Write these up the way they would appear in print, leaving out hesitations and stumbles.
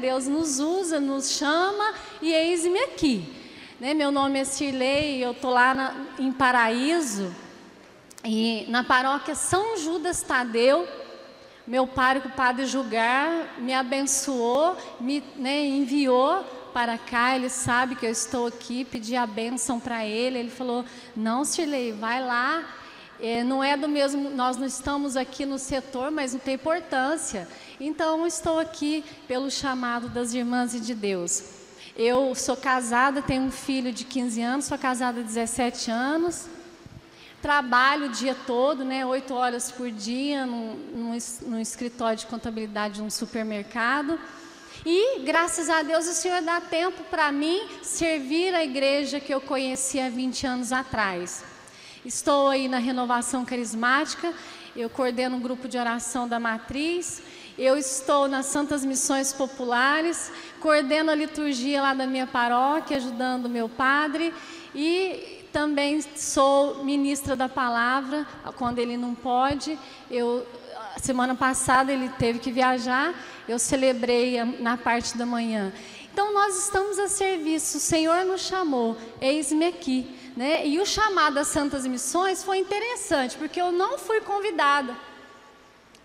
Deus nos usa, nos chama e eis-me aqui. Né? Meu nome é Cirlei, eu estou lá em Paraíso, e na paróquia São Judas Tadeu. Meu pároco, o Padre Julgar, me abençoou, me enviou para cá. Ele sabe que eu estou aqui, pedi a bênção para ele. Ele falou: não, Cirlei, vai lá. Não é do mesmo, nós não estamos aqui no setor, mas não tem importância. Então, estou aqui pelo chamado das Irmãs e de Deus. Eu sou casada, tenho um filho de 15 anos, sou casada há 17 anos. Trabalho o dia todo, 8 horas por dia, num escritório de contabilidade de um supermercado. E, graças a Deus, o Senhor dá tempo para mim servir a igreja que eu conheci há 20 anos atrás. Estou aí na Renovação Carismática, eu coordeno um grupo de oração da Matriz, eu estou nas Santas Missões Populares, coordeno a liturgia lá da minha paróquia, ajudando o meu padre, e também sou ministra da palavra, quando ele não pode. Semana passada ele teve que viajar, eu celebrei na parte da manhã. Então nós estamos a serviço, o Senhor nos chamou, eis-me aqui. E o chamado às Santas Missões foi interessante, porque eu não fui convidada.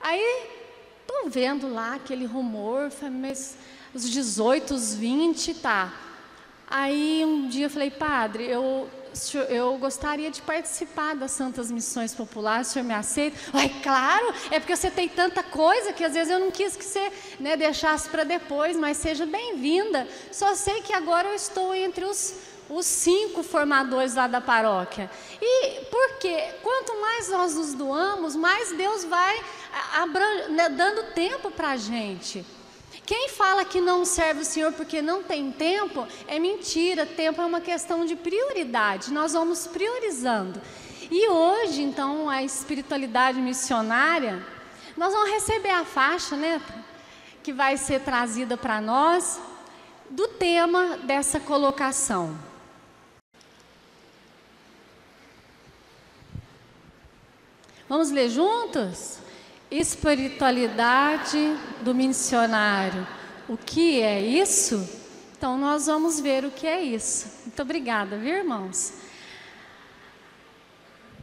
Aí, estou vendo lá aquele rumor, falei, mas os 18, os 20, tá. Aí, um dia eu falei: padre, eu gostaria de participar das Santas Missões Populares, o senhor me aceita? Ai, claro, é porque você tem tanta coisa que às vezes eu não quis que você deixasse para depois, mas seja bem-vinda. Só sei que agora eu estou entre os 5 formadores lá da paróquia. E por quê? Quanto mais nós nos doamos, mais Deus vai dando tempo para a gente. Quem fala que não serve o Senhor porque não tem tempo, é mentira. Tempo é uma questão de prioridade, nós vamos priorizando. E hoje, então, a espiritualidade missionária, nós vamos receber a faixa, que vai ser trazida para nós, do tema dessa colocação. Vamos ler juntos? Espiritualidade do missionário. O que é isso? Então, nós vamos ver o que é isso. Muito obrigada, viu, irmãos?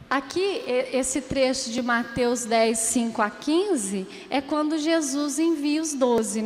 Aqui, esse trecho de Mateus 10, 5 a 15, é quando Jesus envia os 12,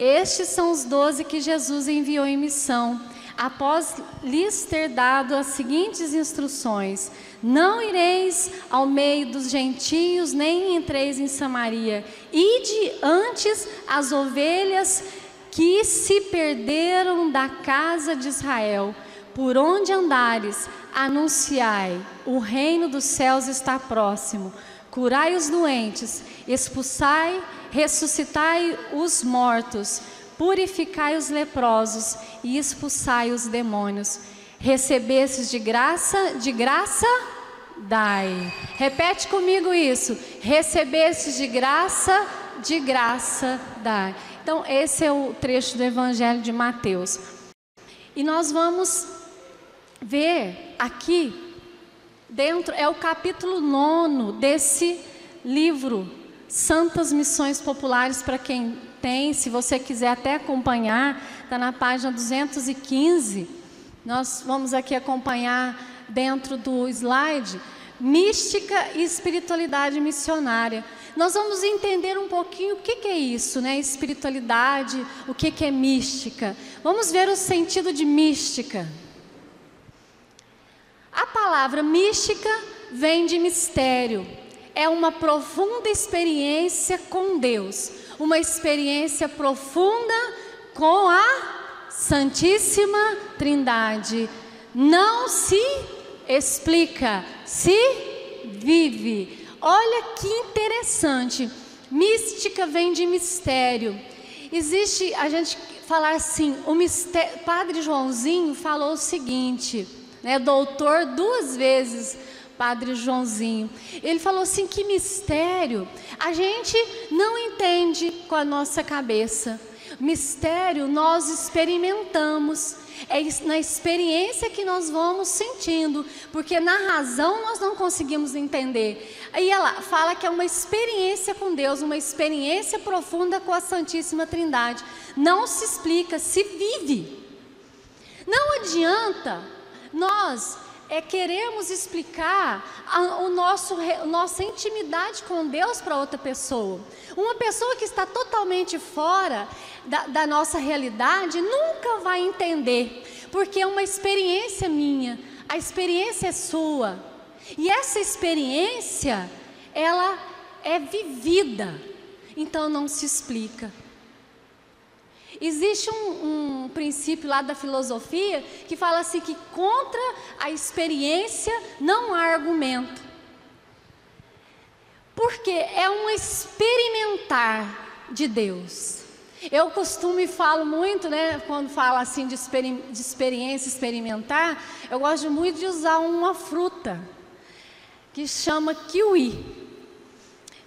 Estes são os 12 que Jesus enviou em missão, após lhes ter dado as seguintes instruções: não ireis ao meio dos gentios, nem entreis em Samaria. Ide antes as ovelhas que se perderam da casa de Israel. Por onde andares, anunciai: o reino dos céus está próximo. Curai os doentes, expulsai, ressuscitai os mortos, purificai os leprosos e expulsai os demônios. Recebestes de graça dai. Repete comigo isso: recebestes de graça dai. Então, esse é o trecho do Evangelho de Mateus. E nós vamos ver aqui dentro, é o capítulo 9 desse livro, Santas Missões Populares, para quem tem, se você quiser até acompanhar, está na página 215. Nós vamos aqui acompanhar dentro do slide, mística e espiritualidade missionária. Nós vamos entender um pouquinho o que é isso, espiritualidade, o que é mística. Vamos ver o sentido de mística. A palavra mística vem de mistério. É uma profunda experiência com Deus, uma experiência profunda com a Santíssima Trindade. Não se explica, se vive. Olha que interessante. Mística vem de mistério. Existe, a gente falar assim, o mistério. Padre Joãozinho falou o seguinte, doutor 2 vezes, Padre Joãozinho. Ele falou assim, que mistério a gente não entende com a nossa cabeça. Mistério nós experimentamos, é na experiência que nós vamos sentindo, porque na razão nós não conseguimos entender. Aí ela fala que é uma experiência com Deus, uma experiência profunda com a Santíssima Trindade. Não se explica, se vive. Não adianta nós queremos explicar nossa intimidade com Deus para outra pessoa. Uma pessoa que está totalmente fora da nossa realidade nunca vai entender, porque é uma experiência minha, a experiência é sua, e essa experiência, ela é vivida, então não se explica. Existe um princípio lá da filosofia que fala assim que contra a experiência não há argumento. Porque é um experimentar de Deus. Eu costumo e falo muito, né, quando falo assim de experiência, experimentar, eu gosto muito de usar uma fruta que chama kiwi.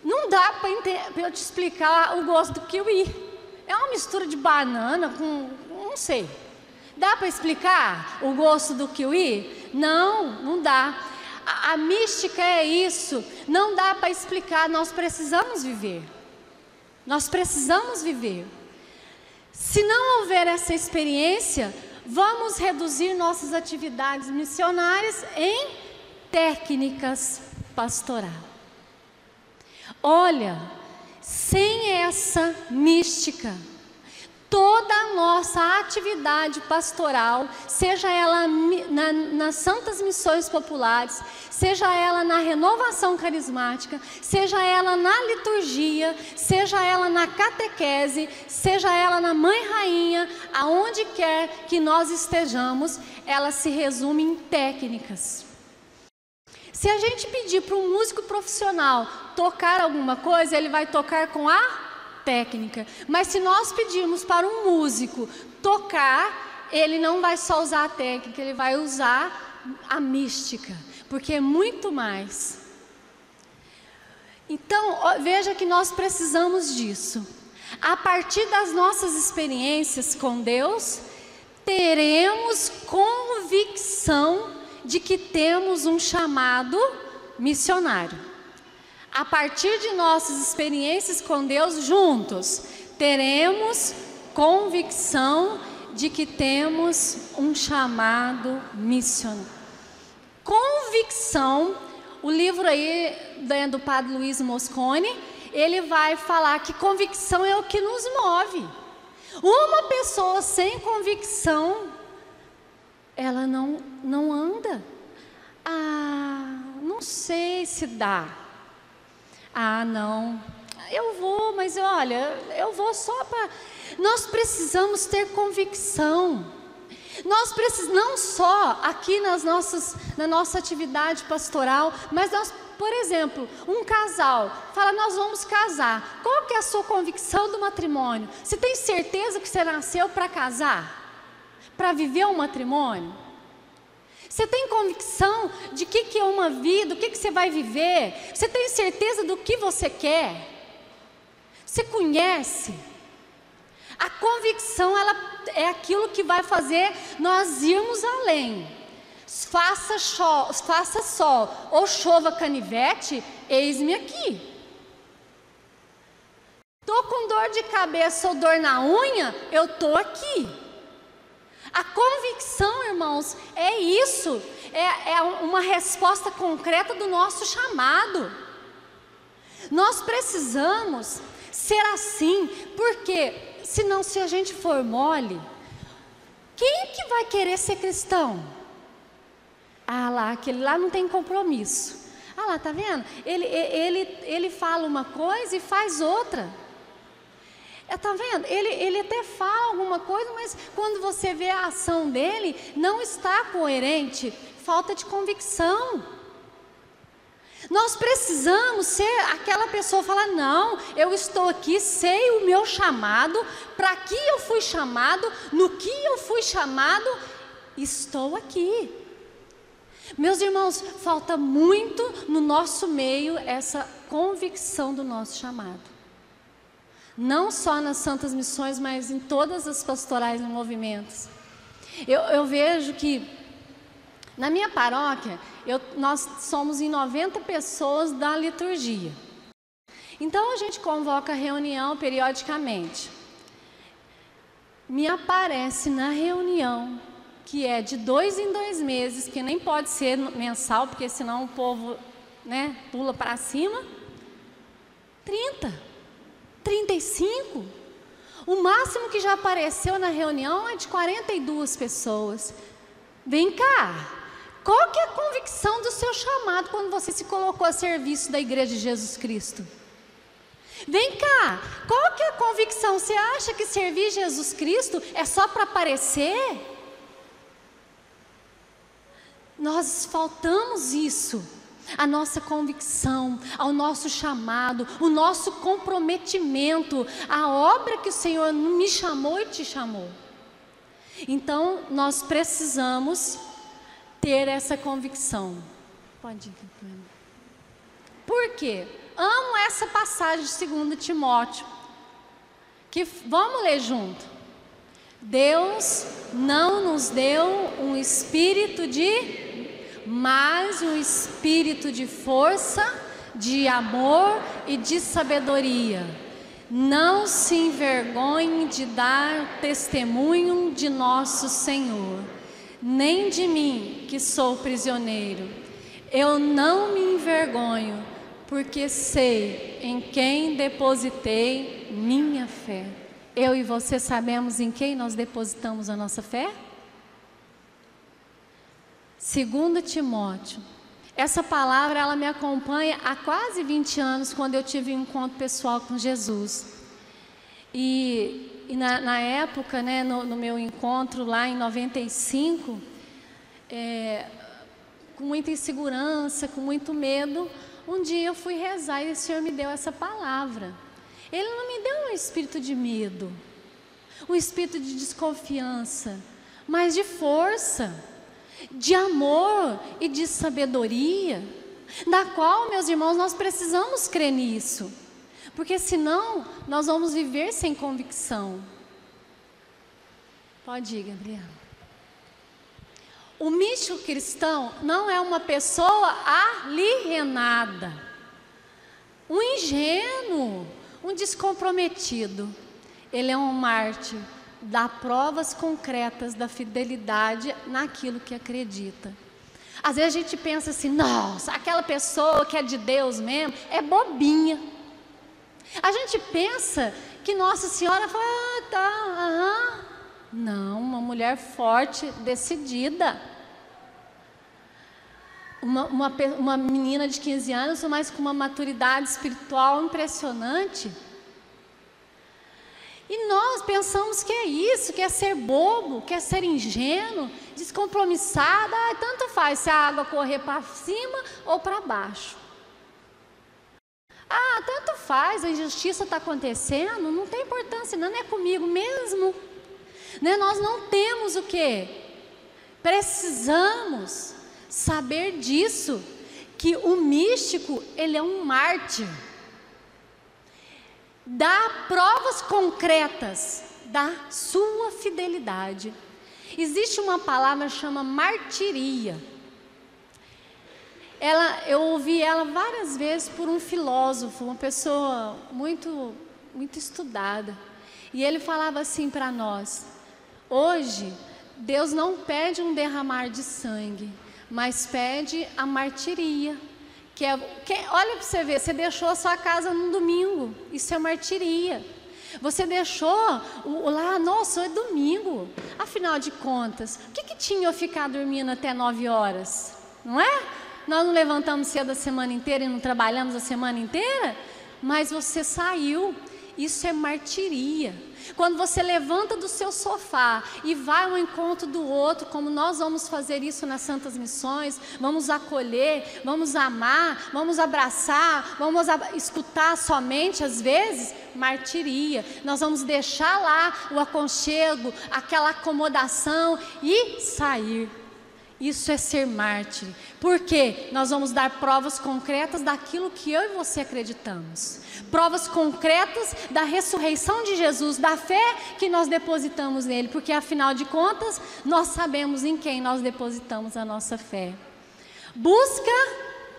Não dá para eu te explicar o gosto do kiwi. É uma mistura de banana com, não sei. Dá para explicar o gosto do kiwi? Não, não dá. A mística é isso. Não dá para explicar, nós precisamos viver. Nós precisamos viver. Se não houver essa experiência, vamos reduzir nossas atividades missionárias em técnicas pastorais. Olha, sem essa mística, toda a nossa atividade pastoral, seja ela nas santas missões populares, seja ela na renovação carismática, seja ela na liturgia, seja ela na catequese, seja ela na mãe rainha, aonde quer que nós estejamos, ela se resume em técnicas. Se a gente pedir para um músico profissional tocar alguma coisa, ele vai tocar com a técnica. Mas se nós pedirmos para um músico tocar, ele não vai só usar a técnica, ele vai usar a mística, porque é muito mais. Então, veja que nós precisamos disso. A partir das nossas experiências com Deus, teremos convicção de que temos um chamado missionário. A partir de nossas experiências com Deus juntos, teremos convicção de que temos um chamado missionário. Convicção, o livro aí do padre Luiz Mosconi, ele vai falar que convicção é o que nos move. Uma pessoa sem convicção, ela não anda. Não sei se dá. Não, eu vou, mas olha, eu vou só para... Nós precisamos ter convicção. Nós precisamos, não só aqui na nossa atividade pastoral, mas nós, por exemplo, um casal, fala, nós vamos casar. Qual que é a sua convicção do matrimônio? Você tem certeza que você nasceu para casar? Para viver um matrimônio? Você tem convicção de que é uma vida, do que você vai viver? Você tem certeza do que você quer? Você conhece? A convicção, ela é aquilo que vai fazer nós irmos além. Faça sol ou chova canivete, eis-me aqui. Estou com dor de cabeça ou dor na unha, eu estou aqui. A convicção, irmãos, é isso, é uma resposta concreta do nosso chamado. Nós precisamos ser assim, porque senão, se a gente for mole, quem que vai querer ser cristão? Lá, aquele lá não tem compromisso. Lá, tá vendo? Ele fala uma coisa e faz outra. Tá vendo? Ele até fala alguma coisa, mas quando você vê a ação dele, não está coerente, falta de convicção. Nós precisamos ser aquela pessoa, falar, não, eu estou aqui, sei o meu chamado, para que eu fui chamado, no que eu fui chamado, estou aqui. Meus irmãos, falta muito no nosso meio essa convicção do nosso chamado. não só nas Santas Missões, mas em todas as pastorais e movimentos. Eu vejo que na minha paróquia, nós somos em 90 pessoas da liturgia. Então a gente convoca reunião periodicamente. Me aparece na reunião, que é de 2 em 2 meses, que nem pode ser mensal, porque senão o povo, né, pula para cima, 30, 35. O máximo que já apareceu na reunião é de 42 pessoas. Vem cá, qual que é a convicção do seu chamado quando você se colocou a serviço da Igreja de Jesus Cristo? Vem cá, qual que é a convicção? Você acha que servir Jesus Cristo é só para aparecer? Nós faltamos isso, a nossa convicção, ao nosso chamado, o nosso comprometimento, a obra que o Senhor me chamou e te chamou. Então, nós precisamos ter essa convicção. Pode ir. Por quê? Amo essa passagem de 2 Timóteo, que vamos ler junto. Deus não nos deu um espírito mas um espírito de força, de amor e de sabedoria. Não se envergonhe de dar testemunho de nosso Senhor, nem de mim, que sou prisioneiro. Eu não me envergonho, porque sei em quem depositei minha fé. Eu e você sabemos em quem nós depositamos a nossa fé? 2 Timóteo. Essa palavra, ela me acompanha há quase 20 anos, quando eu tive um encontro pessoal com Jesus. E na época, né, no meu encontro lá em 95, com muita insegurança, com muito medo, um dia eu fui rezar e o Senhor me deu essa palavra. Ele não me deu um espírito de medo, um espírito de desconfiança, mas de força, de amor e de sabedoria, da qual, meus irmãos, nós precisamos crer nisso, porque senão nós vamos viver sem convicção. Pode ir, Gabriela. O místico cristão não é uma pessoa alienada, um ingênuo, um descomprometido. Ele é um mártir, dá provas concretas da fidelidade naquilo que acredita. Às vezes a gente pensa assim, nossa, aquela pessoa que é de Deus mesmo, é bobinha. A gente pensa que Nossa Senhora fala, tá, Não, uma mulher forte, decidida. Uma menina de 15 anos, mas com uma maturidade espiritual impressionante. E nós pensamos que é isso, que é ser bobo, que é ser ingênuo, descompromissado. Tanto faz se a água correr para cima ou para baixo. Tanto faz, a injustiça está acontecendo, não tem importância, não é comigo mesmo. Né? Nós não temos o quê? Precisamos saber disso, que o místico, ele é um mártir. Dá provas concretas da sua fidelidade. Existe uma palavra que chama martiria. Eu ouvi ela várias vezes por um filósofo, uma pessoa muito, muito estudada. E ele falava assim para nós: hoje, Deus não pede um derramar de sangue, mas pede a martiria. Olha para você ver, você deixou a sua casa no domingo, isso é martiria. Você deixou nossa, é domingo. Afinal de contas, o que tinha eu ficar dormindo até 9 horas? Não é? Nós não levantamos cedo a semana inteira e não trabalhamos a semana inteira? Mas você saiu, isso é martiria. Quando você levanta do seu sofá e vai ao encontro do outro, como nós vamos fazer isso nas Santas Missões, vamos acolher, vamos amar, vamos abraçar, vamos escutar somente às vezes, martiria. Nós vamos deixar lá o aconchego, aquela acomodação e sair. Isso é ser mártir, porque nós vamos dar provas concretas daquilo que eu e você acreditamos. Provas concretas da ressurreição de Jesus, da fé que nós depositamos nele, porque afinal de contas, nós sabemos em quem nós depositamos a nossa fé. Busca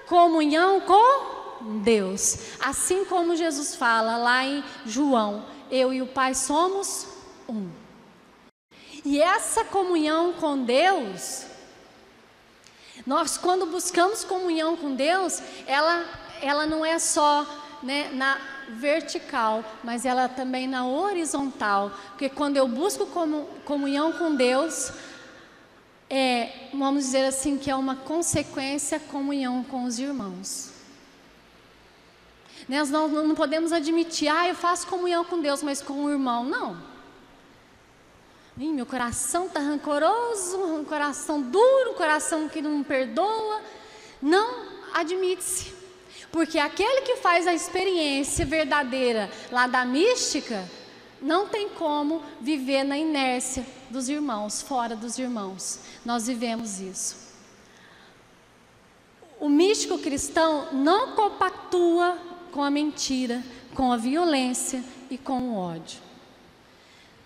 comunhão com Deus, assim como Jesus fala lá em João, eu e o Pai somos um. E essa comunhão com Deus, nós quando buscamos comunhão com Deus, ela não é só, né, na vertical, mas ela também na horizontal, porque quando eu busco comunhão com Deus, vamos dizer assim, que é uma consequência comunhão com os irmãos. Nós não podemos admitir, eu faço comunhão com Deus, mas com o irmão, não. Meu coração está rancoroso, um coração duro, um coração que não perdoa. Não admite-se. Porque aquele que faz a experiência verdadeira lá da mística, não tem como viver na inércia dos irmãos, fora dos irmãos. Nós vivemos isso. O místico cristão não compactua com a mentira, com a violência e com o ódio.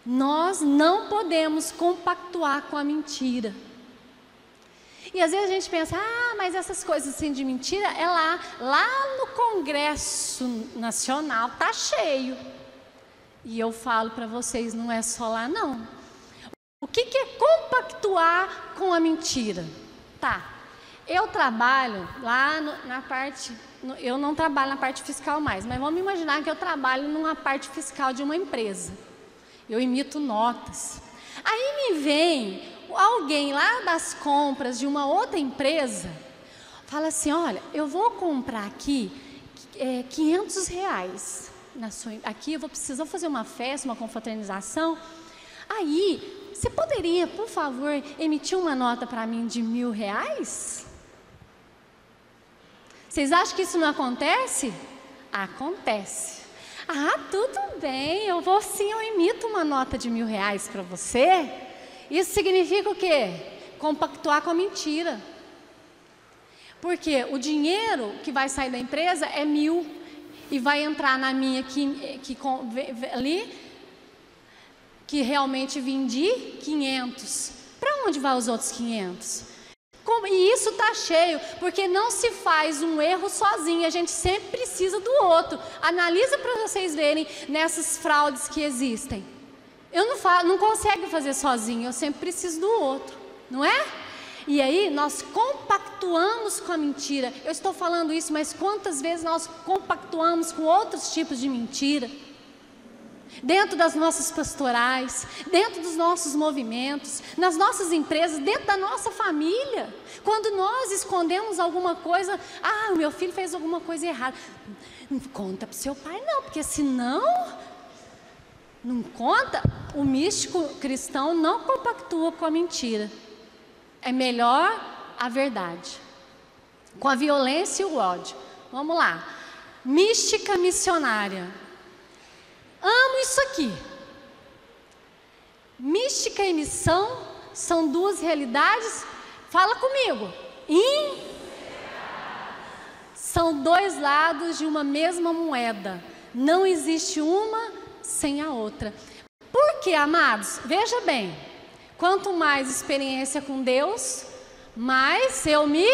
Nós não podemos compactuar com a mentira. E às vezes a gente pensa, mas essas coisas assim de mentira é lá no Congresso Nacional, tá cheio. E eu falo para vocês, não é só lá não. O que é compactuar com a mentira? Eu trabalho lá na parte, eu não trabalho na parte fiscal mais, mas vamos imaginar que eu trabalho numa parte fiscal de uma empresa. Eu emito notas. Aí me vem alguém lá das compras de uma outra empresa, fala assim, olha, eu vou comprar aqui R$500. Aqui eu vou precisar fazer uma festa, uma confraternização. Aí, você poderia, por favor, emitir uma nota para mim de R$1.000? Vocês acham que isso não acontece? Acontece. Tudo bem, eu emito uma nota de R$1.000 para você. Isso significa o quê? Compactuar com a mentira. Porque o dinheiro que vai sair da empresa é 1.000 e vai entrar na minha que realmente vendi 500. Para onde vai os outros 500? E isso está cheio, porque não se faz um erro sozinho, a gente sempre precisa do outro. Analisa para vocês verem nessas fraudes que existem. Eu não consigo fazer sozinho, eu sempre preciso do outro, não é? E aí nós compactuamos com a mentira. Eu estou falando isso, mas quantas vezes nós compactuamos com outros tipos de mentira? Dentro das nossas pastorais, dentro dos nossos movimentos, nas nossas empresas, dentro da nossa família. Quando nós escondemos alguma coisa, o meu filho fez alguma coisa errada. Não conta para o seu pai não, porque senão, não conta. O místico cristão não compactua com a mentira. É melhor a verdade. Com a violência e o ódio. Vamos lá. Mística missionária. Amo isso aqui. Mística e missão são duas realidades. Fala comigo. São dois lados de uma mesma moeda. Não existe uma sem a outra. Por quê, amados? Veja bem. Quanto mais experiência com Deus, mais eu me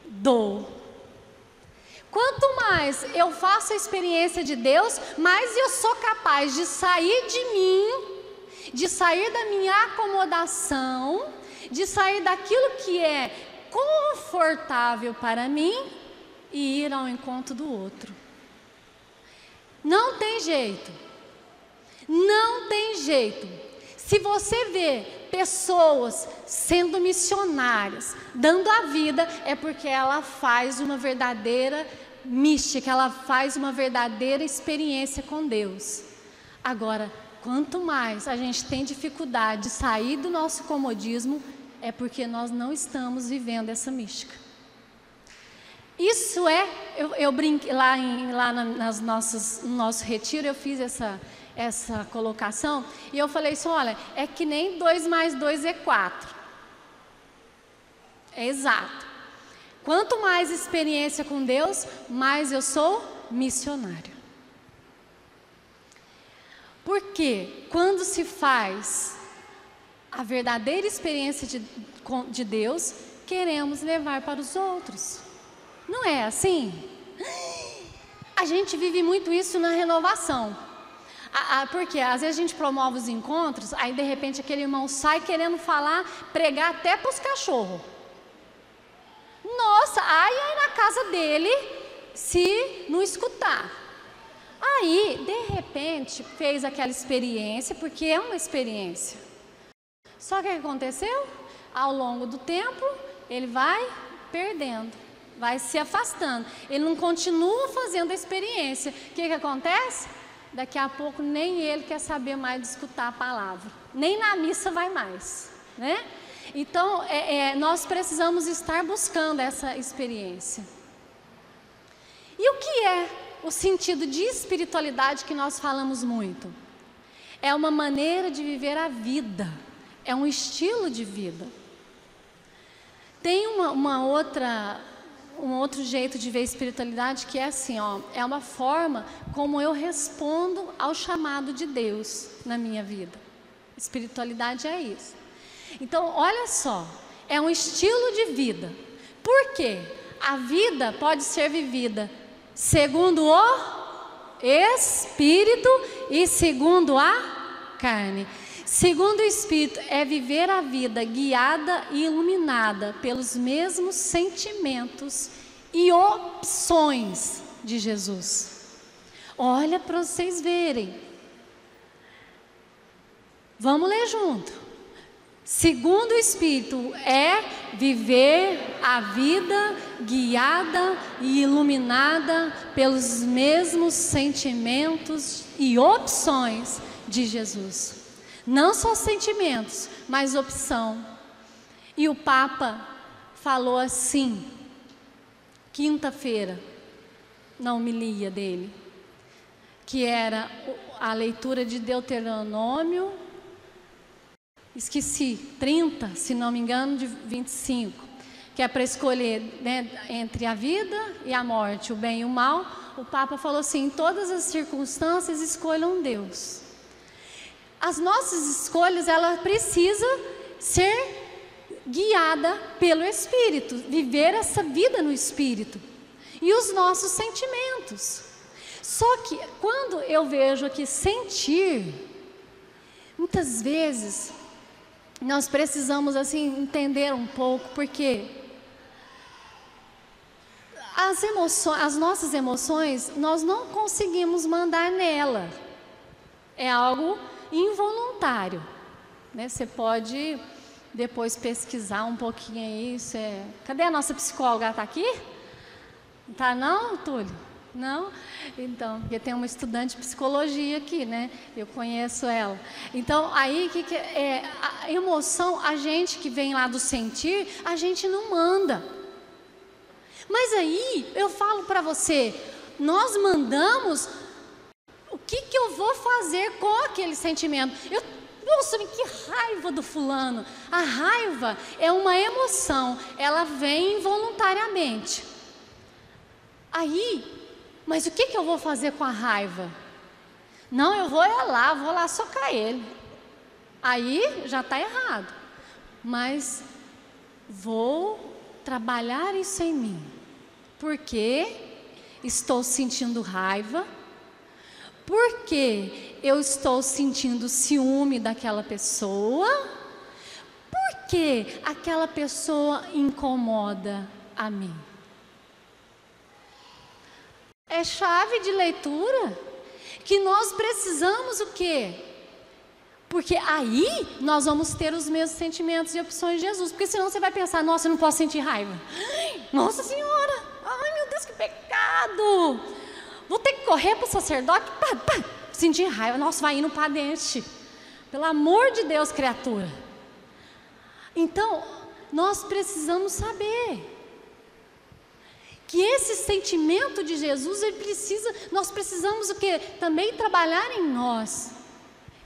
dou. Quanto mais eu faço a experiência de Deus, mais eu sou capaz de sair de mim, de sair da minha acomodação, de sair daquilo que é confortável para mim e ir ao encontro do outro. Não tem jeito. Não tem jeito. Se você vê pessoas sendo missionárias, dando a vida, é porque ela faz uma verdadeira mística, ela faz uma verdadeira experiência com Deus. Agora, quanto mais a gente tem dificuldade de sair do nosso comodismo, é porque nós não estamos vivendo essa mística. Isso eu brinquei lá no nosso retiro, eu fiz essa colocação, e eu falei assim, olha, é que nem 2 mais 2 é 4. É exato. Quanto mais experiência com Deus, mais eu sou missionário. Porque quando se faz a verdadeira experiência de Deus, queremos levar para os outros. Não é assim? A gente vive muito isso na renovação. Porque às vezes a gente promove os encontros, aí de repente aquele irmão sai querendo falar, pregar até para os cachorros. Nossa, ai na casa dele se não escutar. Aí, de repente, fez aquela experiência, porque é uma experiência. Só que o que aconteceu? Ao longo do tempo, ele vai perdendo, vai se afastando. Ele não continua fazendo a experiência. O que acontece? Daqui a pouco nem ele quer saber mais de escutar a palavra. Nem na missa vai mais, né? Então, nós precisamos estar buscando essa experiência. E o que é o sentido de espiritualidade que nós falamos muito? É uma maneira de viver a vida, é um estilo de vida. Tem um outro jeito de ver espiritualidade que é assim, ó, é uma forma como eu respondo ao chamado de Deus na minha vida. Espiritualidade é isso. Então, olha só, é um estilo de vida. Por quê? A vida pode ser vivida segundo o Espírito e segundo a carne. Segundo o Espírito é viver a vida guiada e iluminada pelos mesmos sentimentos e opções de Jesus. Olha para vocês verem. Vamos ler junto. Segundo o Espírito é viver a vida guiada e iluminada pelos mesmos sentimentos e opções de Jesus. Não só sentimentos, mas opção. E o Papa falou assim, quinta-feira, na homilia dele, que era a leitura de Deuteronômio, esqueci, 30, se não me engano, de 25, que é para escolher, né, entre a vida e a morte, o bem e o mal. O Papa falou assim, em todas as circunstâncias, escolham Deus. As nossas escolhas, ela precisa ser guiada pelo Espírito, viver essa vida no Espírito. E os nossos sentimentos. Só que, quando eu vejo aqui sentir, muitas vezes, nós precisamos assim entender um pouco, porque as nossas emoções, nós não conseguimos mandar nela. É algo involuntário, né? Você pode depois pesquisar um pouquinho aí. Cadê a nossa psicóloga? Está aqui? Não está não, Túlio? Não? Então, porque tem uma estudante de psicologia aqui, né? Eu conheço ela. Então, aí, a emoção, a gente que vem lá do sentir, a gente não manda. Mas aí, eu falo para você, nós mandamos. O que eu vou fazer com aquele sentimento? Nossa, que raiva do fulano. A raiva é uma emoção, ela vem involuntariamente. Aí, mas o que eu vou fazer com a raiva? Não, eu vou lá socar ele. Aí já está errado. Mas vou trabalhar isso em mim. Porque estou sentindo raiva. Porque eu estou sentindo ciúme daquela pessoa? Porque aquela pessoa incomoda a mim? É chave de leitura que nós precisamos o quê? Porque aí nós vamos ter os mesmos sentimentos e opções de Jesus. Porque senão você vai pensar, nossa, eu não posso sentir raiva. Nossa Senhora, ai meu Deus, que pecado! Vou ter que correr para o sacerdote, sentir raiva. Nossa, vai indo para dente. Pelo amor de Deus, criatura. Então, nós precisamos saber que esse sentimento de Jesus, nós precisamos o quê? Também trabalhar em nós.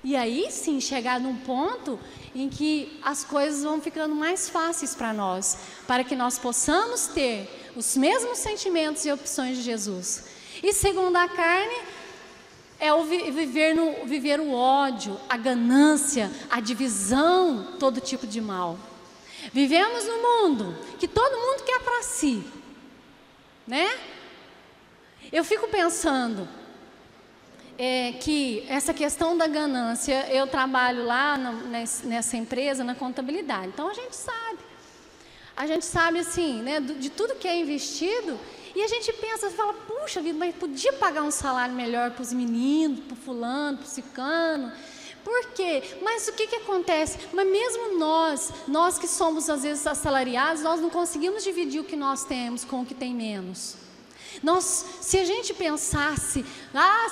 E aí sim, chegar num ponto em que as coisas vão ficando mais fáceis para nós, para que nós possamos ter os mesmos sentimentos e opções de Jesus. E segundo a carne, é o viver o ódio, a ganância, a divisão, todo tipo de mal. Vivemos num mundo que todo mundo quer para si, né? Eu fico pensando que essa questão da ganância, eu trabalho lá nessa empresa, na contabilidade, então a gente sabe assim, né, de tudo que é investido, e a gente pensa, fala, puxa vida, mas podia pagar um salário melhor para os meninos, para o fulano, para o ciclano. Por quê? Mas o que acontece? Mas mesmo nós que somos às vezes assalariados, nós não conseguimos dividir o que nós temos com o que tem menos. Se a gente pensasse,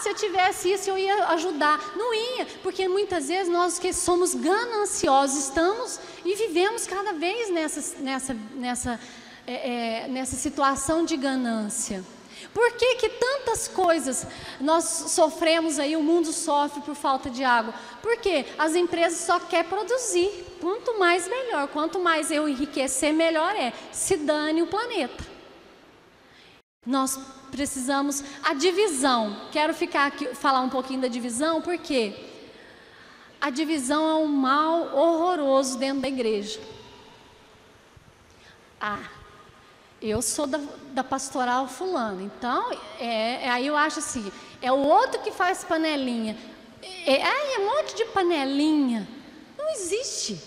se eu tivesse isso eu ia ajudar, não ia, porque muitas vezes nós que somos gananciosos estamos e vivemos cada vez nessa situação de ganância. Por que tantas coisas nós sofremos aí, o mundo sofre por falta de água? Porque as empresas só querem produzir, quanto mais melhor, quanto mais eu enriquecer melhor se dane o planeta. Nós precisamos, a divisão, quero falar um pouquinho da divisão, porque a divisão é um mal horroroso dentro da igreja. Eu sou da pastoral fulano, então, aí eu acho assim, é o outro que faz panelinha, é um monte de panelinha, não existe.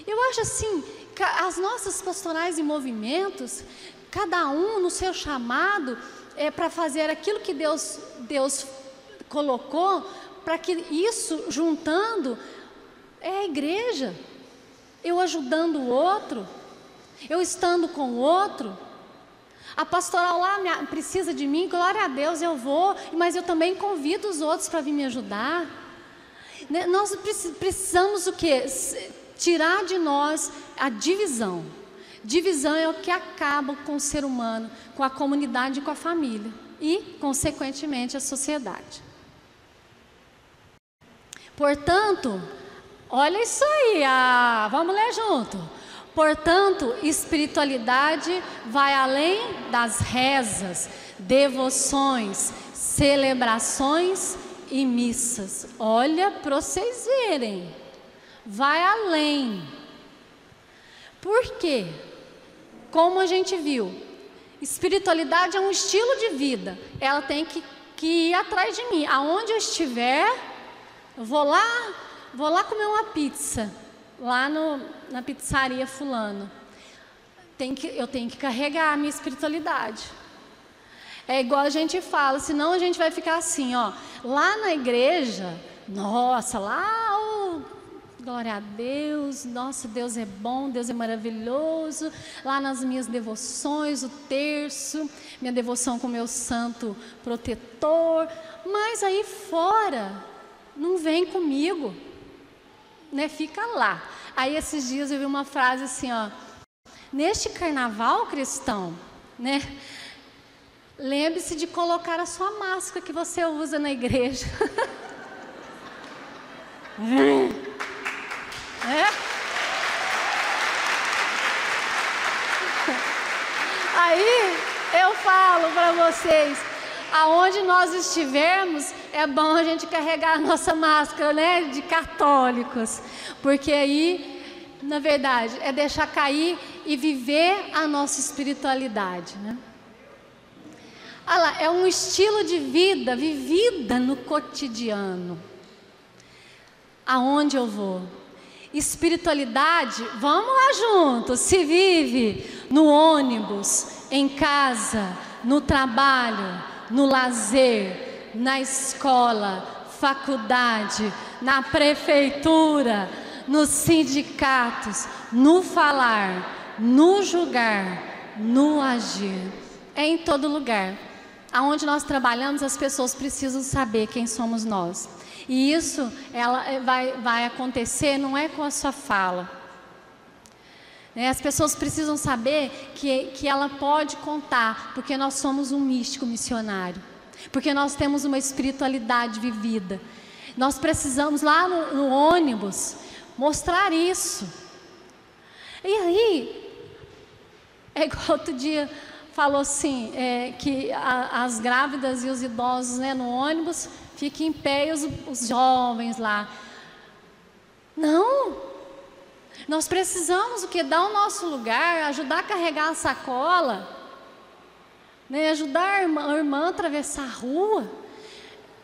Eu acho assim, as nossas pastorais em movimentos, cada um no seu chamado, para fazer aquilo que Deus colocou, para que isso, juntando, é a igreja, eu ajudando o outro, eu estando com o outro. A pastoral lá precisa de mim, glória a Deus, eu vou, mas eu também convido os outros para vir me ajudar. Nós precisamos o quê? Tirar de nós a divisão. Divisão é o que acaba com o ser humano, com a comunidade e com a família e, consequentemente, a sociedade. Portanto, olha isso aí, vamos ler junto. Portanto, espiritualidade vai além das rezas, devoções, celebrações e missas. Olha para vocês verem, vai além. Por quê? Como a gente viu, espiritualidade é um estilo de vida, ela tem que ir atrás de mim. Aonde eu estiver, eu vou lá comer uma pizza. Lá na pizzaria fulano, eu tenho que carregar a minha espiritualidade. É igual a gente fala, senão a gente vai ficar assim, lá na igreja, nossa, glória a Deus, nossa, Deus é bom, Deus é maravilhoso, lá nas minhas devoções, o terço, minha devoção com o meu santo protetor, mas aí fora, não vem comigo. Fica lá. Aí esses dias eu vi uma frase assim, neste carnaval cristão, lembre-se de colocar a sua máscara que você usa na igreja. Aí eu falo para vocês, aonde nós estivermos, é bom a gente carregar a nossa máscara, de católicos, porque aí, na verdade, é deixar cair e viver a nossa espiritualidade, é um estilo de vida vivida no cotidiano. Aonde eu vou? Espiritualidade, vamos lá juntos, se vive no ônibus, em casa, no trabalho, no lazer, na escola, faculdade, na prefeitura, nos sindicatos, no falar, no julgar, no agir. É em todo lugar. Aonde nós trabalhamos, as pessoas precisam saber quem somos nós. E isso vai acontecer, não é com a sua fala. As pessoas precisam saber que ela pode contar, porque nós somos um místico missionário. Porque nós temos uma espiritualidade vivida. Nós precisamos lá no ônibus mostrar isso. E aí, é igual outro dia falou assim, que as grávidas e os idosos, né, no ônibus fiquem em pé e os jovens lá. Não! Nós precisamos o quê? Dar o nosso lugar, ajudar a carregar a sacola, né? Ajudar a irmã a atravessar a rua.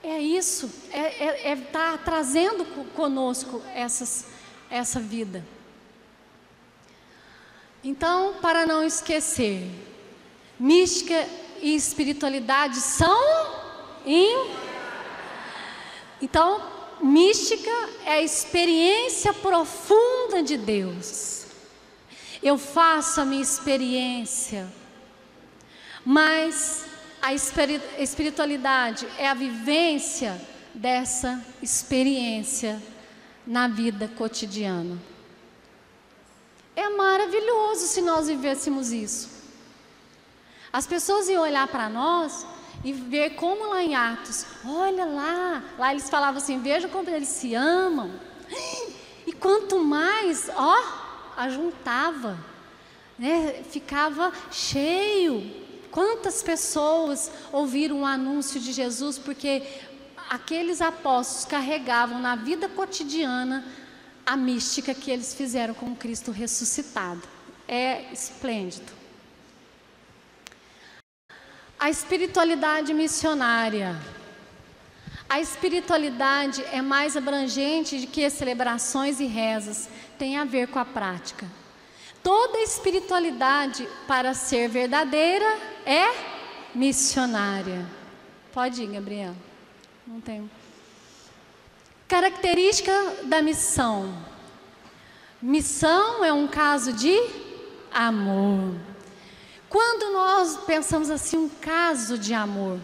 É isso, tá trazendo conosco essa vida. Então, para não esquecer, mística e espiritualidade são Então, mística é a experiência profunda de Deus. Eu faço a minha experiência, mas a espiritualidade é a vivência dessa experiência na vida cotidiana. É maravilhoso se nós vivêssemos isso. As pessoas iam olhar para nós e ver como lá em Atos, olha lá eles falavam assim, veja como eles se amam. E quanto mais, ajuntava, né? Ficava cheio. Quantas pessoas ouviram o anúncio de Jesus, porque aqueles apóstolos carregavam na vida cotidiana a mística que eles fizeram com Cristo ressuscitado. É esplêndido. A espiritualidade missionária. A espiritualidade é mais abrangente do que as celebrações e rezas, tem a ver com a prática. Toda espiritualidade, para ser verdadeira, é missionária. Pode ir, Gabriela. Não tem. Característica da missão. Missão é um caso de amor. Quando nós pensamos assim, um caso de amor,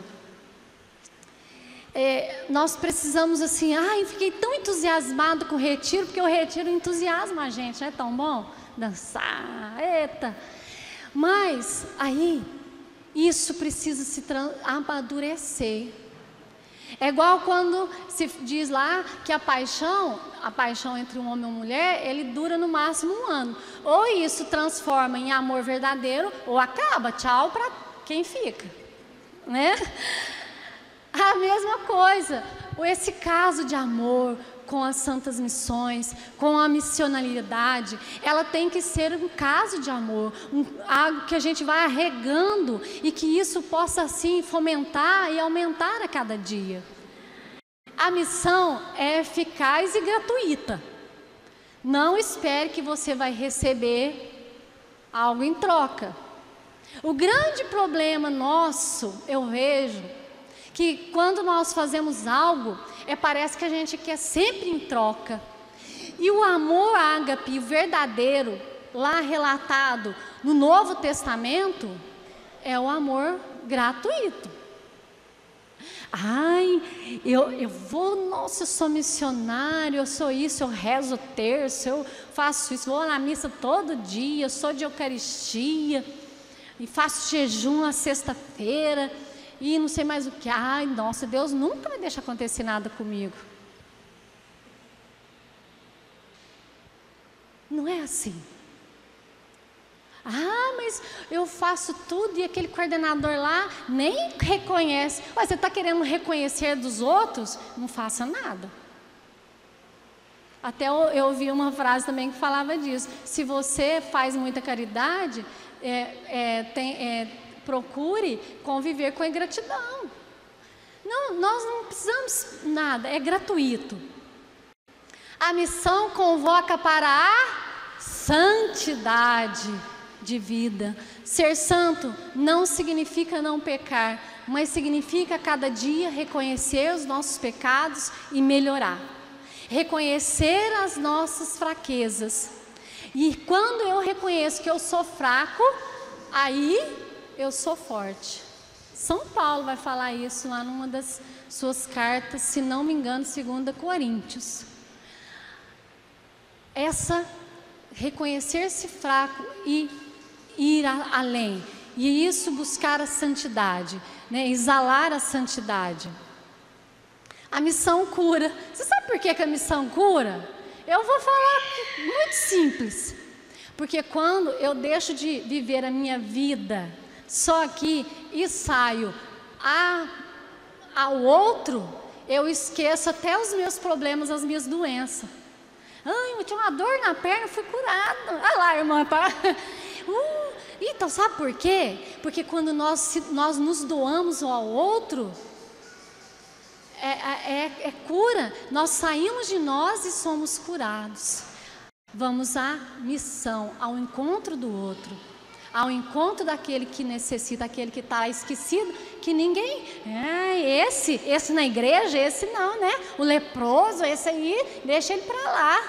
nós precisamos assim, fiquei tão entusiasmado com o retiro, porque o retiro entusiasma a gente, não é tão bom? Dançar, eita. Mas aí, isso precisa se amadurecer. É igual quando se diz lá que a paixão entre um homem e uma mulher, ele dura no máximo 1 ano. Ou isso transforma em amor verdadeiro, ou acaba, tchau para quem fica, né? A mesma coisa, esse caso de amor com as santas missões, com a missionalidade, ela tem que ser um caso de amor, algo que a gente vai arregando e que isso possa assim fomentar e aumentar a cada dia. A missão é eficaz e gratuita. Não espere que você vai receber algo em troca. O grande problema nosso, eu vejo, que quando nós fazemos algo, parece que a gente quer sempre em troca. E o amor ágape, o verdadeiro, lá relatado no Novo Testamento, é o amor gratuito. Eu vou, nossa, eu sou missionário, eu sou isso, eu rezo o terço, eu faço isso, vou na missa todo dia, eu sou de Eucaristia, e faço jejum na sexta-feira, e não sei mais o que. Nossa, Deus nunca vai deixar acontecer nada comigo. Não é assim. Mas eu faço tudo e aquele coordenador lá nem reconhece. Você está querendo reconhecer dos outros? Não faça nada. Até eu ouvi uma frase também que falava disso. Se você faz muita caridade, procure conviver com a ingratidão. Não, nós não precisamos nada, é gratuito. A missão convoca para a santidade de vida. Ser santo não significa não pecar, mas significa cada dia reconhecer os nossos pecados e melhorar. Reconhecer as nossas fraquezas. E quando eu reconheço que eu sou fraco, aí eu sou forte. São Paulo vai falar isso lá numa das suas cartas, se não me engano, 2 Coríntios. Reconhecer-se fraco e ir além. E isso buscar a santidade, né? Exalar a santidade. A missão cura. Você sabe por que a missão cura? Eu vou falar muito simples. Porque quando eu deixo de viver a minha vida só aqui e saio ao outro, eu esqueço até os meus problemas, as minhas doenças. Ai, eu tinha uma dor na perna, fui curada. Olha lá, irmã. Então, sabe por quê? Porque quando nós nos doamos ao outro, é cura. Nós saímos de nós e somos curados. Vamos à missão, ao encontro do outro, ao encontro daquele que necessita, aquele que está esquecido, que ninguém, esse na igreja, esse não, né? O leproso, esse aí, deixa ele para lá.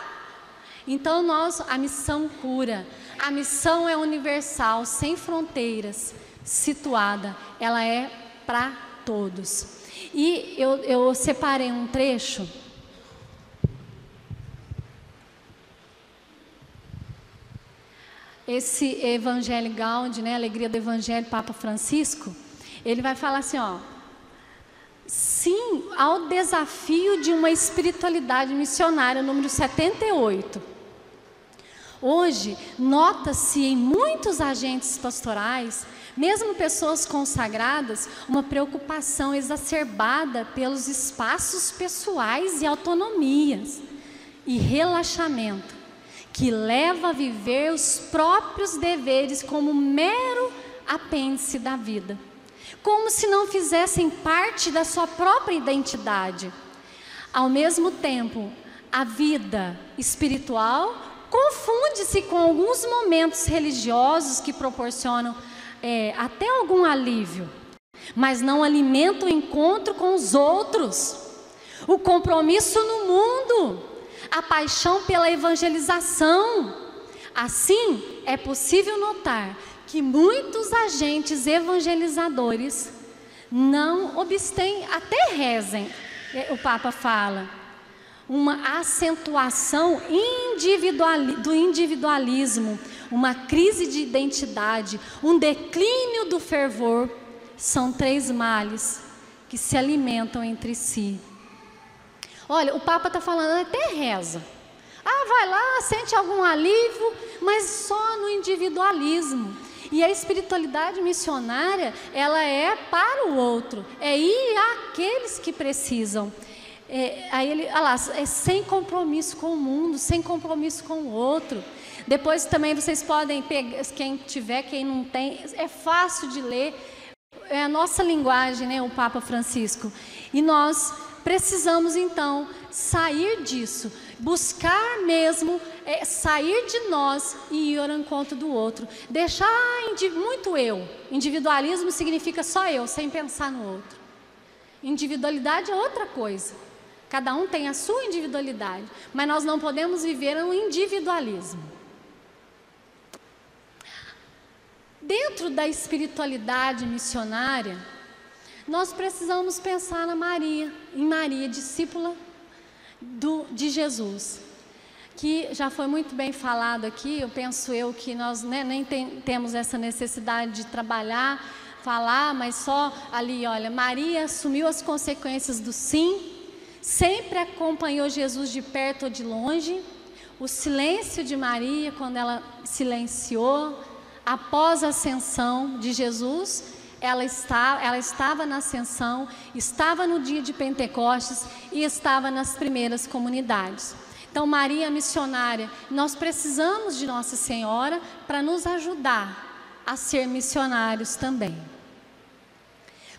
Então a missão cura, a missão é universal, sem fronteiras, situada, ela é para todos. E eu separei um trecho. Esse Evangelho Gaudium, né, Alegria do Evangelho, Papa Francisco, ele vai falar assim, sim ao desafio de uma espiritualidade missionária, número 78. Hoje, nota-se em muitos agentes pastorais, mesmo pessoas consagradas, uma preocupação exacerbada pelos espaços pessoais e autonomias e relaxamento, que leva a viver os próprios deveres como mero apêndice da vida, como se não fizessem parte da sua própria identidade. Ao mesmo tempo, a vida espiritual confunde-se com alguns momentos religiosos que proporcionam até algum alívio, mas não alimentam o encontro com os outros, o compromisso no mundo, a paixão pela evangelização. Assim, é possível notar que muitos agentes evangelizadores, não obstém, até rezem, o Papa fala, uma acentuação do individualismo, uma crise de identidade, um declínio do fervor, são 3 males que se alimentam entre si. Olha, o Papa está falando, até reza. Vai lá, sente algum alívio, mas só no individualismo. E a espiritualidade missionária, ela é para o outro, é ir àqueles que precisam. É sem compromisso com o mundo, sem compromisso com o outro. Depois também vocês podem pegar, quem tiver, quem não tem, é fácil de ler, é a nossa linguagem, né, o Papa Francisco. E nós precisamos então sair disso, buscar mesmo, sair de nós e ir ao encontro do outro. Deixar muito eu. Individualismo significa só eu, sem pensar no outro. Individualidade é outra coisa. Cada um tem a sua individualidade, mas nós não podemos viver um individualismo. Dentro da espiritualidade missionária, nós precisamos pensar em Maria, discípula de Jesus, que já foi muito bem falado aqui. Eu penso que nós nem temos essa necessidade de trabalhar, falar, mas só ali, olha, Maria assumiu as consequências do sim, sempre acompanhou Jesus de perto ou de longe. O silêncio de Maria, quando ela silenciou, após a ascensão de Jesus, ela estava na ascensão, estava no dia de Pentecostes e estava nas primeiras comunidades. Então, Maria missionária, nós precisamos de Nossa Senhora para nos ajudar a ser missionários também.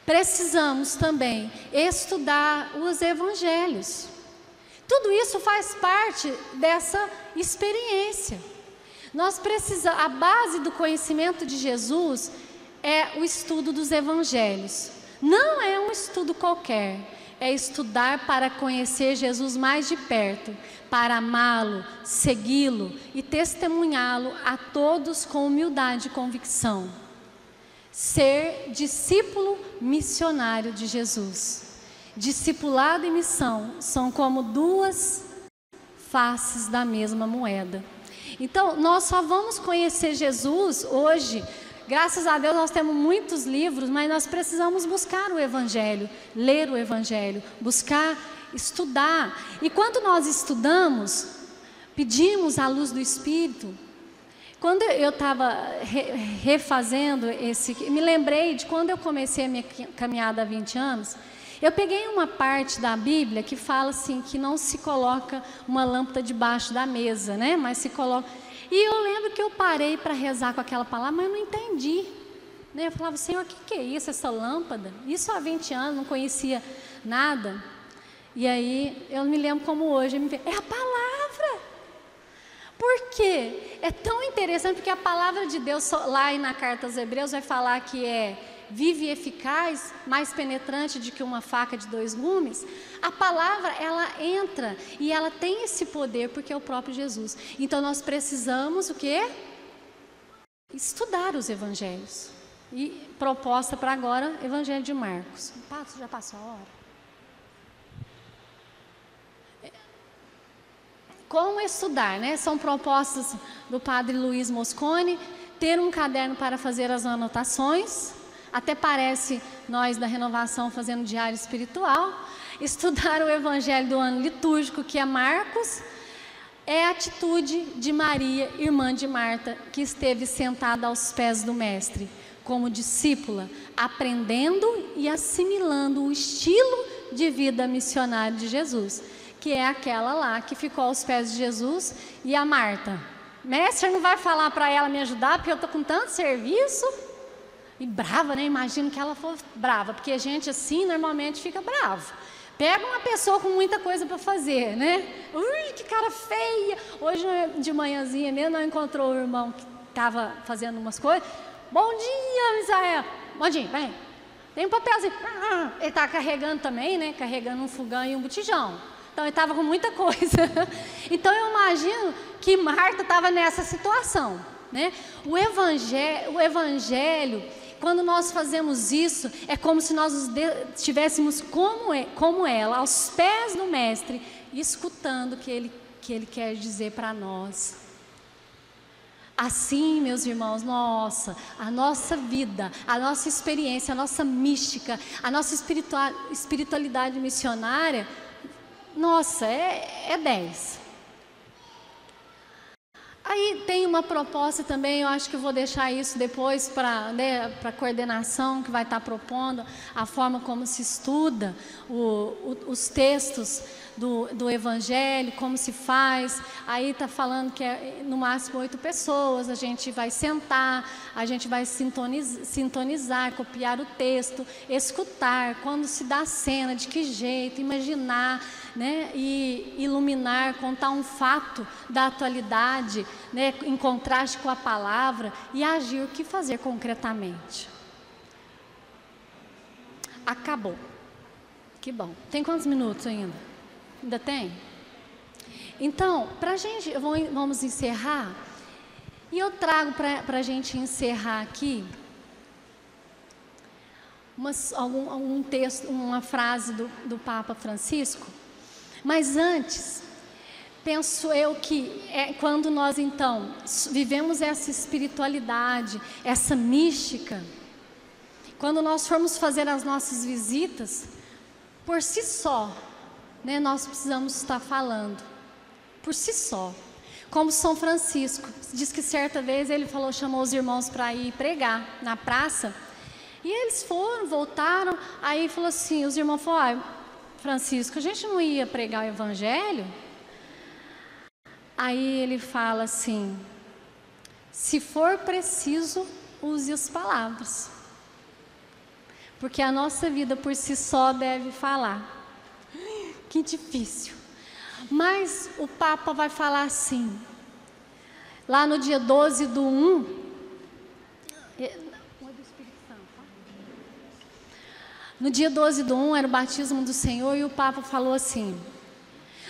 Precisamos também estudar os evangelhos. Tudo isso faz parte dessa experiência. A base do conhecimento de Jesus é o estudo dos evangelhos. Não é um estudo qualquer, é estudar para conhecer Jesus mais de perto, para amá-lo, segui-lo e testemunhá-lo a todos com humildade e convicção. Ser discípulo missionário de Jesus. Discipulado e missão são como 2 faces da mesma moeda. Então, nós só vamos conhecer Jesus hoje Graças a Deus nós temos muitos livros, mas nós precisamos buscar o Evangelho, ler o Evangelho, buscar estudar. E quando nós estudamos, pedimos a luz do Espírito. Quando eu estava refazendo me lembrei de quando eu comecei a minha caminhada há 20 anos, eu peguei uma parte da Bíblia que fala assim, que não se coloca uma lâmpada debaixo da mesa, né? Mas se coloca... E eu lembro que eu parei para rezar com aquela palavra, mas eu não entendi. Né? Eu falava, Senhor, o que é isso, essa lâmpada? Isso há 20 anos, não conhecia nada. E aí, eu me lembro como hoje, é a palavra. Por quê? É tão interessante, porque a palavra de Deus, lá na carta aos Hebreus, vai falar que é viva e eficaz, mais penetrante do que uma faca de 2 gumes. A palavra, ela entra e ela tem esse poder, porque é o próprio Jesus. Então, nós precisamos o quê? Estudar os evangelhos. E proposta para agora, Evangelho de Marcos. Já passou a hora? Como estudar, né? São propostas do padre Luiz Mosconi, ter um caderno para fazer as anotações, até parece nós da Renovação fazendo diário espiritual, estudar o Evangelho do ano litúrgico, que é Marcos, é a atitude de Maria, irmã de Marta, que esteve sentada aos pés do Mestre, como discípula, aprendendo e assimilando o estilo de vida missionário de Jesus, que é aquela lá que ficou aos pés de Jesus. E a Marta, Mestre, não vai falar para ela me ajudar, porque eu estou com tanto serviço? E brava, né? Imagino que ela fosse brava, porque a gente assim normalmente fica bravo. Pega uma pessoa com muita coisa para fazer, né? Ui, que cara feia! Hoje de manhãzinha mesmo, não encontrou o irmão que estava fazendo umas coisas. Bom dia, Misael! Bom dia, vem. Tem um papelzinho. Ele está carregando também, né? Carregando um fogão e um botijão. Então ele estava com muita coisa. Então eu imagino que Marta estava nessa situação, né? O evangelho, quando nós fazemos isso, é como se nós estivéssemos como ela, aos pés do Mestre, escutando o que ele quer dizer para nós. Assim, meus irmãos, a nossa vida, a nossa experiência, a nossa mística, a nossa espiritualidade missionária, nossa, é 10. Aí tem uma proposta também, eu acho que eu vou deixar isso depois para a coordenação que vai estar propondo, a forma como se estuda os textos do Evangelho, como se faz. Aí está falando que é no máximo 8 pessoas, a gente vai sentar, a gente vai sintonizar, copiar o texto, escutar, quando se dá a cena, de que jeito, imaginar, né, e iluminar, contar um fato da atualidade, né, em contraste com a palavra, e agir, o que fazer concretamente. Acabou. Que bom. Tem quantos minutos ainda? Ainda tem? Então, para a gente, vamos encerrar, e eu trago para a gente encerrar aqui algum texto, uma frase do Papa Francisco. Mas antes, penso eu que quando nós então vivemos essa espiritualidade, essa mística, quando nós formos fazer as nossas visitas, por si só, né, nós precisamos estar falando, por si só. Como São Francisco, diz que certa vez ele chamou os irmãos para ir pregar na praça, e eles foram, voltaram, aí falou assim, os irmãos falaram, Francisco, a gente não ia pregar o Evangelho? Aí ele fala assim, se for preciso, use as palavras, porque a nossa vida por si só deve falar. Que difícil. Mas o Papa vai falar assim, lá no dia 12/1, no dia 12/1 era o batismo do Senhor, e o Papa falou assim,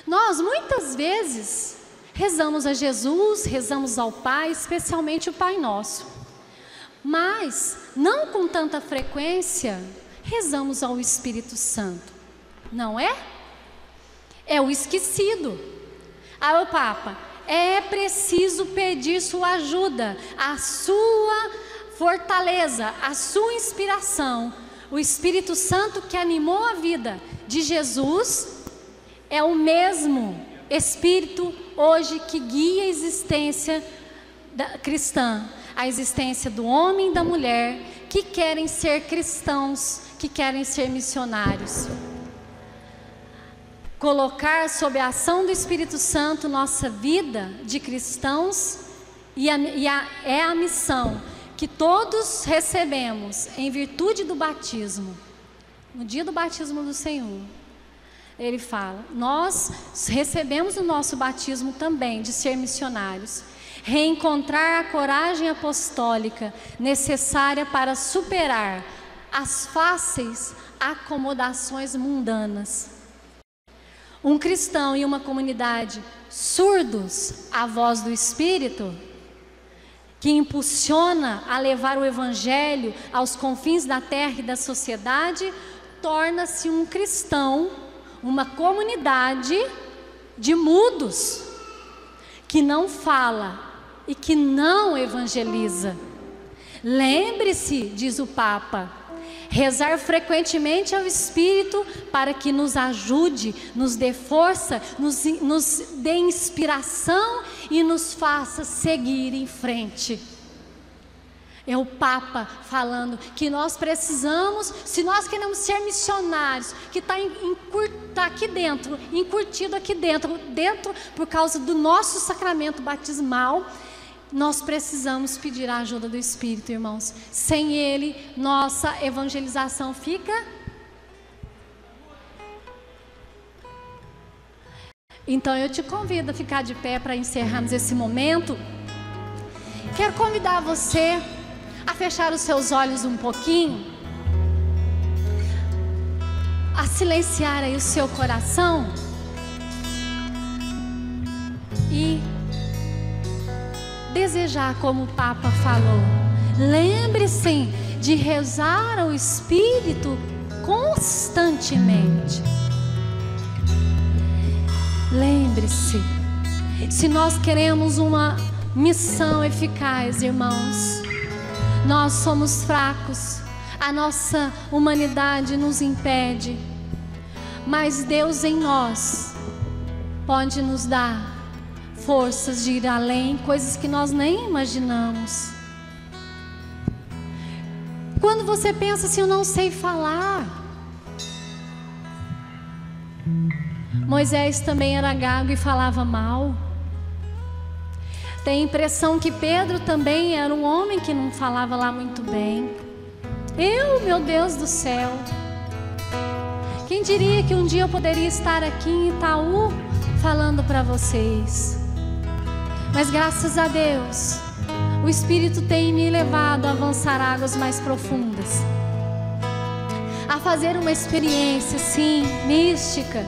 nós muitas vezes rezamos a Jesus, rezamos ao Pai, especialmente o Pai Nosso, mas não com tanta frequência rezamos ao Espírito Santo, não é? É o esquecido. Aí o Papa, é preciso pedir sua ajuda, a sua fortaleza, a sua inspiração, o Espírito Santo que animou a vida de Jesus, é o mesmo Espírito hoje que guia a existência cristã, a existência do homem e da mulher que querem ser cristãos, que querem ser missionários. Colocar sob a ação do Espírito Santo nossa vida de cristãos é a missão que todos recebemos em virtude do batismo. No dia do batismo do Senhor, ele fala, nós recebemos o nosso batismo também de ser missionários. Reencontrar a coragem apostólica necessária para superar as fáceis acomodações mundanas. Um cristão e uma comunidade surdos à voz do Espírito, que impulsiona a levar o Evangelho aos confins da terra e da sociedade, torna-se um cristão, uma comunidade de mudos, que não fala e que não evangeliza. Lembre-se, diz o Papa, rezar frequentemente ao Espírito para que nos ajude, nos dê força, nos dê inspiração e nos faça seguir em frente. É o Papa falando que nós precisamos, se nós queremos ser missionários, que está aqui dentro, encurtido aqui dentro por causa do nosso sacramento batismal, nós precisamos pedir a ajuda do Espírito, irmãos. Sem Ele, nossa evangelização fica... Então eu te convido a ficar de pé para encerrarmos esse momento. Quero convidar você a fechar os seus olhos um pouquinho, a silenciar aí o seu coração e desejar, como o Papa falou. Lembre-se de rezar ao Espírito constantemente. Lembre-se, se nós queremos uma missão eficaz, irmãos, nós somos fracos, a nossa humanidade nos impede, mas Deus em nós pode nos dar forças de ir além, coisas que nós nem imaginamos. Quando você pensa assim, eu não sei falar. Moisés também era gago e falava mal. Tem a impressão que Pedro também era um homem que não falava lá muito bem. Meu Deus do céu, quem diria que um dia eu poderia estar aqui em Itaú falando para vocês? Mas graças a Deus, o Espírito tem me levado a avançar águas mais profundas, a fazer uma experiência, sim, mística,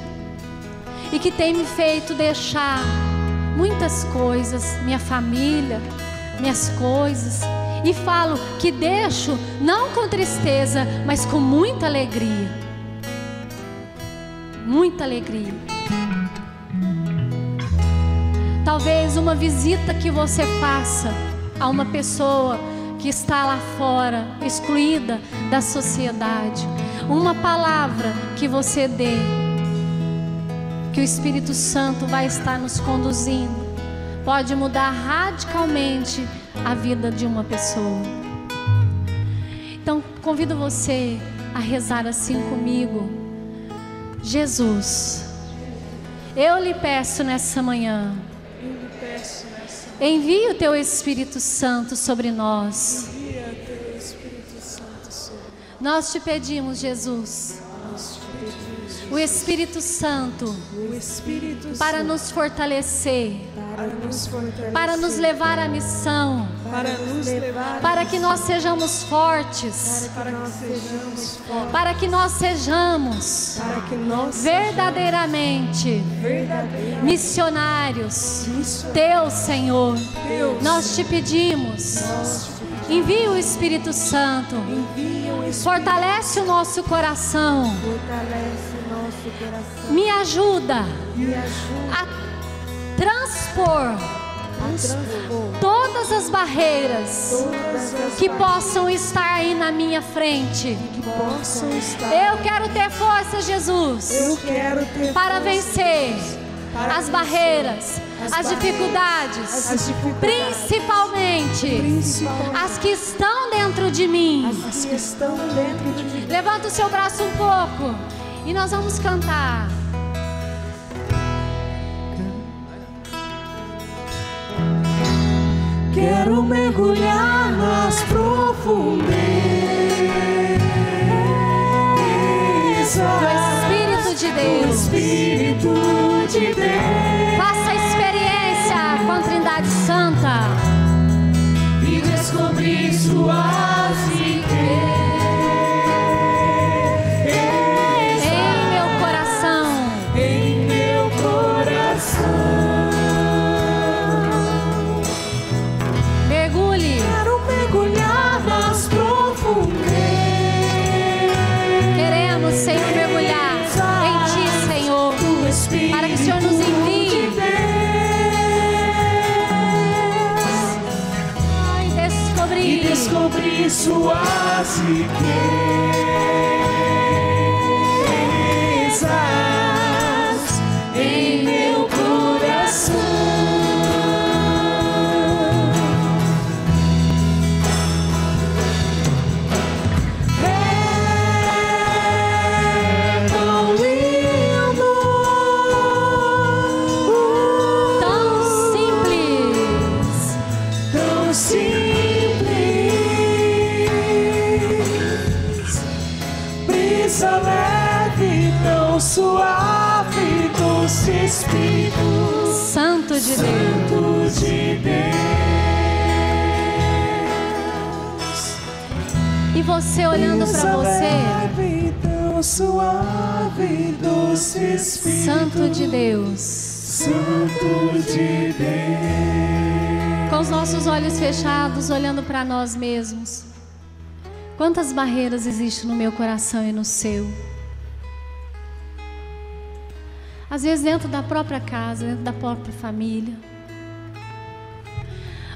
e que tem me feito deixar muitas coisas, minha família, minhas coisas, e falo que deixo não com tristeza, mas com muita alegria. Muita alegria. Talvez uma visita que você faça a uma pessoa que está lá fora, excluída da sociedade, uma palavra que você dê, que o Espírito Santo vai estar nos conduzindo, pode mudar radicalmente a vida de uma pessoa. Então convido você a rezar assim comigo. Jesus, eu lhe peço nessa manhã, envia o teu Espírito Santo sobre nós. Nós te pedimos, Jesus, o Espírito Santo, para nos fortalecer, para nos levar à missão, para que nós sejamos fortes, para que nós sejamos verdadeiramente missionários teu, Senhor. Nós te pedimos, envia o Espírito Santo, fortalece o nosso coração, me ajuda a transpor todas todas as barreiras que possam estar aí na minha frente. Eu quero ter força, Jesus, para vencer as barreiras, as dificuldades, principalmente as que estão dentro de mim. Levanta o seu braço um pouco e nós vamos cantar. Quero mergulhar nas profundezas do Espírito de Deus. Espírito de Deus. Faça a experiência com a Trindade Santa E descobrir suas riquezas em meu coração. em meu coração. Mergulhe. Quero mergulhar nas profundezas. Queremos, Senhor, mergulhar em Ti, Senhor, para que o Senhor nos envie. E descobrir suas riquezas em meu coração. É tão lindo, Tão simples. tão simples. Brisa leve, tão suave, doce Espírito Santo de Deus. Santo de Deus. E você olhando para Brisa você, leve, tão suave, doce Espírito Santo de Deus. Santo de Deus. Com os nossos olhos fechados, olhando para nós mesmos. Quantas barreiras existem no meu coração e no seu? Às vezes dentro da própria casa, dentro da própria família.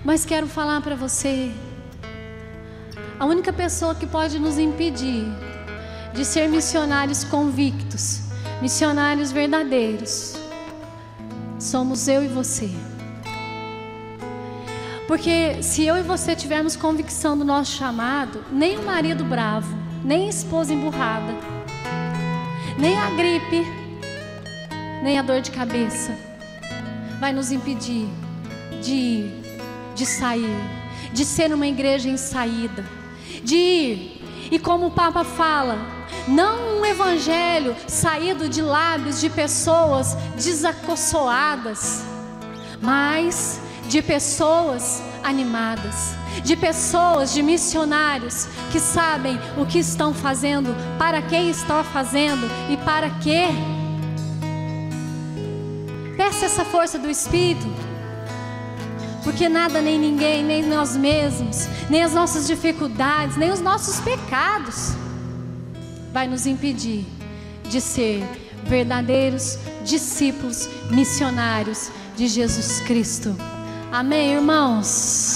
Mas quero falar para você, a única pessoa que pode nos impedir de ser missionários convictos, missionários verdadeiros, somos eu e você. Porque se eu e você tivermos convicção do nosso chamado, nem o marido bravo, nem a esposa emburrada, nem a gripe, nem a dor de cabeça vai nos impedir de ir, de sair, de ser uma igreja em saída, de ir. E como o Papa fala, não um evangelho saído de lábios de pessoas desacossoadas, mas de pessoas animadas, de pessoas, de missionários que sabem o que estão fazendo, para quem estão fazendo e para quê. Peça essa força do Espírito, porque nada nem ninguém, nem nós mesmos, nem as nossas dificuldades, nem os nossos pecados vai nos impedir de ser verdadeiros discípulos missionários de Jesus Cristo. Amém, irmãos?